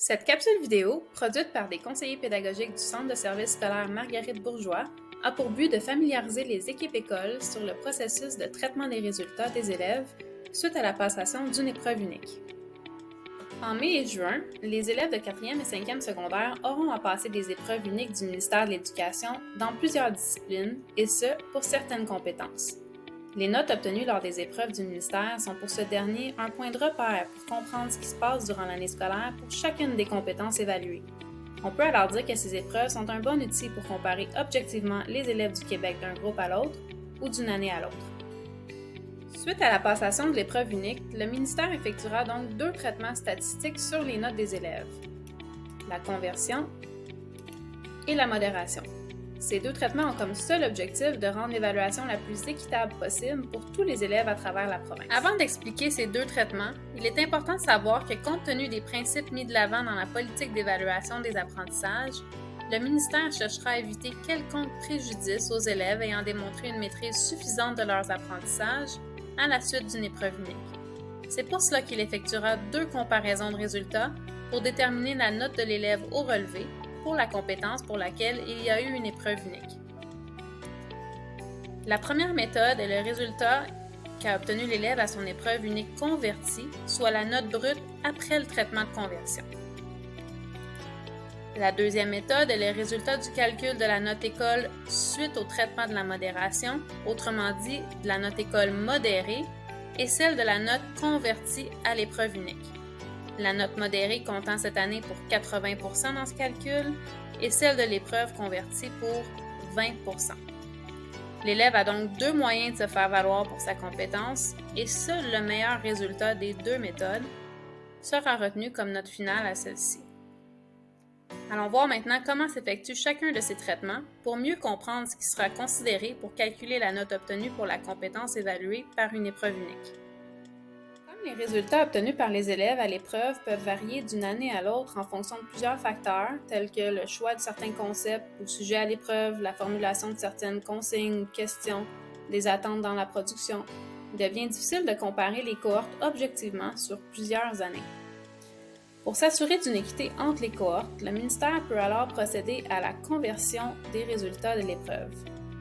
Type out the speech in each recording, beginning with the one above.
Cette capsule vidéo, produite par des conseillers pédagogiques du Centre de services scolaires Marguerite Bourgeois, a pour but de familiariser les équipes écoles sur le processus de traitement des résultats des élèves suite à la passation d'une épreuve unique. En mai et juin, les élèves de 4e et 5e secondaire auront à passer des épreuves uniques du ministère de l'Éducation dans plusieurs disciplines, et ce, pour certaines compétences. Les notes obtenues lors des épreuves du ministère sont pour ce dernier un point de repère pour comprendre ce qui se passe durant l'année scolaire pour chacune des compétences évaluées. On peut alors dire que ces épreuves sont un bon outil pour comparer objectivement les élèves du Québec d'un groupe à l'autre ou d'une année à l'autre. Suite à la passation de l'épreuve unique, le ministère effectuera donc 2 traitements statistiques sur les notes des élèves, la conversion et la modération. Ces 2 traitements ont comme seul objectif de rendre l'évaluation la plus équitable possible pour tous les élèves à travers la province. Avant d'expliquer ces 2 traitements, il est important de savoir que compte tenu des principes mis de l'avant dans la politique d'évaluation des apprentissages, le ministère cherchera à éviter quelconque préjudice aux élèves ayant démontré une maîtrise suffisante de leurs apprentissages à la suite d'une épreuve unique. C'est pour cela qu'il effectuera 2 comparaisons de résultats pour déterminer la note de l'élève au relevé pour la compétence pour laquelle il y a eu une épreuve unique. La première méthode est le résultat qu'a obtenu l'élève à son épreuve unique convertie, soit la note brute après le traitement de conversion. La deuxième méthode est le résultat du calcul de la note école suite au traitement de la modération, autrement dit de la note école modérée, et celle de la note convertie à l'épreuve unique. La note modérée comptant cette année pour 80% dans ce calcul et celle de l'épreuve convertie pour 20%. L'élève a donc 2 moyens de se faire valoir pour sa compétence et seul le meilleur résultat des 2 méthodes sera retenu comme note finale à celle-ci. Allons voir maintenant comment s'effectue chacun de ces traitements pour mieux comprendre ce qui sera considéré pour calculer la note obtenue pour la compétence évaluée par une épreuve unique. Les résultats obtenus par les élèves à l'épreuve peuvent varier d'une année à l'autre en fonction de plusieurs facteurs, tels que le choix de certains concepts ou sujets à l'épreuve, la formulation de certaines consignes ou questions, des attentes dans la production. Il devient difficile de comparer les cohortes objectivement sur plusieurs années. Pour s'assurer d'une équité entre les cohortes, le ministère peut alors procéder à la conversion des résultats de l'épreuve.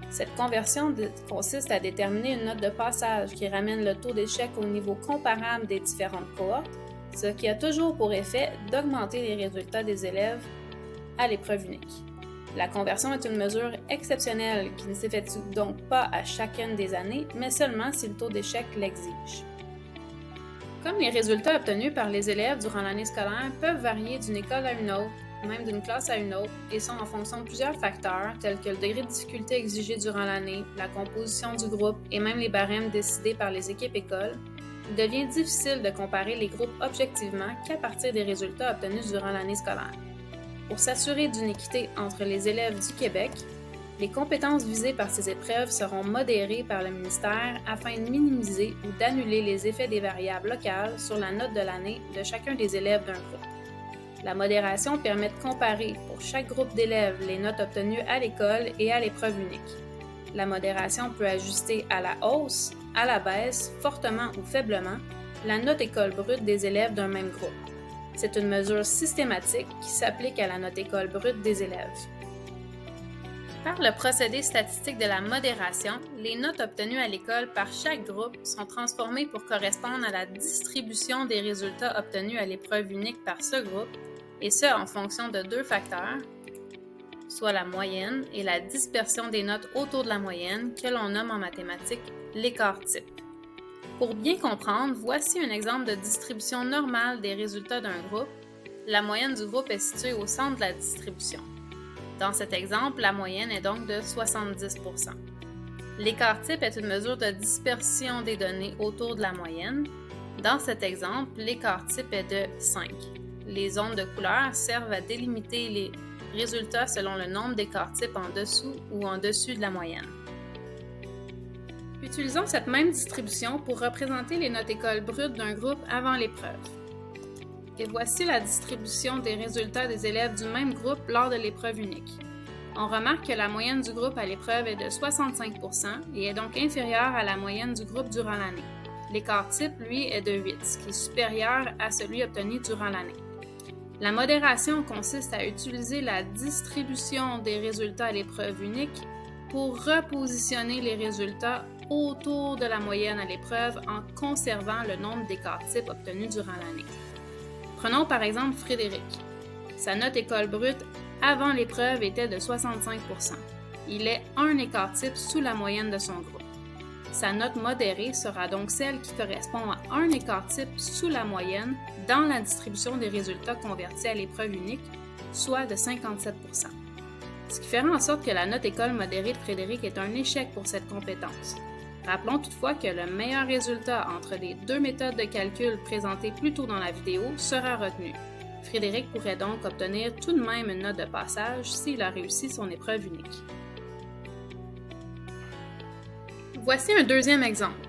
Cette conversion consiste à déterminer une note de passage qui ramène le taux d'échec au niveau comparable des différentes cohortes, ce qui a toujours pour effet d'augmenter les résultats des élèves à l'épreuve unique. La conversion est une mesure exceptionnelle qui ne s'effectue donc pas à chacune des années, mais seulement si le taux d'échec l'exige. Comme les résultats obtenus par les élèves durant l'année scolaire peuvent varier d'une école à une autre, même d'une classe à une autre, et sont en fonction de plusieurs facteurs, tels que le degré de difficulté exigé durant l'année, la composition du groupe et même les barèmes décidés par les équipes écoles, il devient difficile de comparer les groupes objectivement qu'à partir des résultats obtenus durant l'année scolaire. Pour s'assurer d'une équité entre les élèves du Québec, les compétences visées par ces épreuves seront modérées par le ministère afin de minimiser ou d'annuler les effets des variables locales sur la note de l'année de chacun des élèves d'un groupe. La modération permet de comparer pour chaque groupe d'élèves les notes obtenues à l'école et à l'épreuve unique. La modération peut ajuster à la hausse, à la baisse, fortement ou faiblement, la note école brute des élèves d'un même groupe. C'est une mesure systématique qui s'applique à la note école brute des élèves. Par le procédé statistique de la modération, les notes obtenues à l'école par chaque groupe sont transformées pour correspondre à la distribution des résultats obtenus à l'épreuve unique par ce groupe, et ce en fonction de 2 facteurs, soit la moyenne et la dispersion des notes autour de la moyenne, que l'on nomme en mathématiques l'écart type. Pour bien comprendre, voici un exemple de distribution normale des résultats d'un groupe. La moyenne du groupe est située au centre de la distribution. Dans cet exemple, la moyenne est donc de 70%. L'écart type est une mesure de dispersion des données autour de la moyenne. Dans cet exemple, l'écart type est de 5. Les ondes de couleur servent à délimiter les résultats selon le nombre d'écarts types en dessous ou en dessus de la moyenne. Utilisons cette même distribution pour représenter les notes école brutes d'un groupe avant l'épreuve. Et voici la distribution des résultats des élèves du même groupe lors de l'épreuve unique. On remarque que la moyenne du groupe à l'épreuve est de 65% et est donc inférieure à la moyenne du groupe durant l'année. L'écart type, lui, est de 8, ce qui est supérieur à celui obtenu durant l'année. La modération consiste à utiliser la distribution des résultats à l'épreuve unique pour repositionner les résultats autour de la moyenne à l'épreuve en conservant le nombre d'écarts-types obtenus durant l'année. Prenons par exemple Frédéric. Sa note école brute avant l'épreuve était de 65%. Il est un écart-type sous la moyenne de son groupe. Sa note modérée sera donc celle qui correspond à un écart-type sous la moyenne dans la distribution des résultats convertis à l'épreuve unique, soit de 57%. Ce qui fera en sorte que la note école modérée de Frédéric est un échec pour cette compétence. Rappelons toutefois que le meilleur résultat entre les deux méthodes de calcul présentées plus tôt dans la vidéo sera retenu. Frédéric pourrait donc obtenir tout de même une note de passage s'il a réussi son épreuve unique. Voici un deuxième exemple.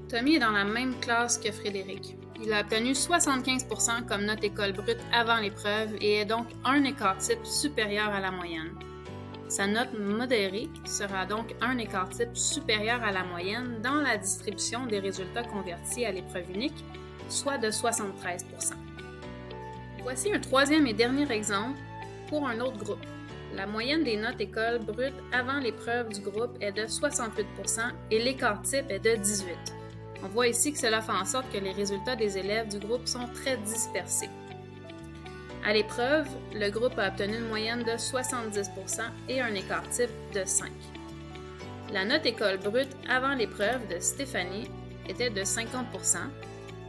Tommy est dans la même classe que Frédéric. Il a obtenu 75% comme note école brute avant l'épreuve et est donc un écart-type supérieur à la moyenne. Sa note modérée sera donc un écart-type supérieur à la moyenne dans la distribution des résultats convertis à l'épreuve unique, soit de 73%. Voici un troisième et dernier exemple pour un autre groupe. La moyenne des notes école brutes avant l'épreuve du groupe est de 68% et l'écart-type est de 18%. On voit ici que cela fait en sorte que les résultats des élèves du groupe sont très dispersés. À l'épreuve, le groupe a obtenu une moyenne de 70% et un écart-type de 5. La note école brute avant l'épreuve de Stéphanie était de 50%,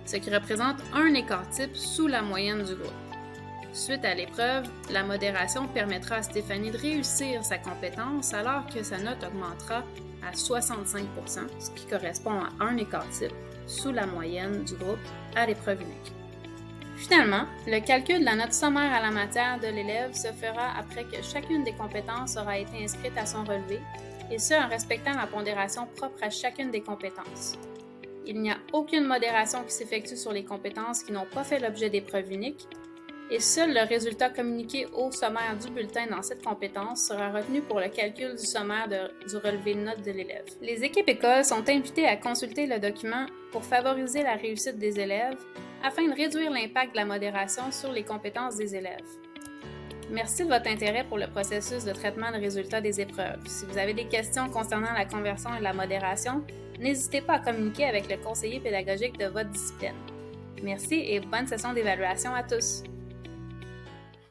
ce qui représente un écart-type sous la moyenne du groupe. Suite à l'épreuve, la modération permettra à Stéphanie de réussir sa compétence alors que sa note augmentera à 65%, ce qui correspond à un écart-type sous la moyenne du groupe à l'épreuve unique. Finalement, le calcul de la note sommaire à la matière de l'élève se fera après que chacune des compétences aura été inscrite à son relevé, et ce en respectant la pondération propre à chacune des compétences. Il n'y a aucune modération qui s'effectue sur les compétences qui n'ont pas fait l'objet d'épreuves uniques, et seul le résultat communiqué au sommaire du bulletin dans cette compétence sera retenu pour le calcul du sommaire du relevé de notes de l'élève. Les équipes écoles sont invitées à consulter le document pour favoriser la réussite des élèves afin de réduire l'impact de la modération sur les compétences des élèves. Merci de votre intérêt pour le processus de traitement de résultats des épreuves. Si vous avez des questions concernant la conversion et la modération, n'hésitez pas à communiquer avec le conseiller pédagogique de votre discipline. Merci et bonne session d'évaluation à tous!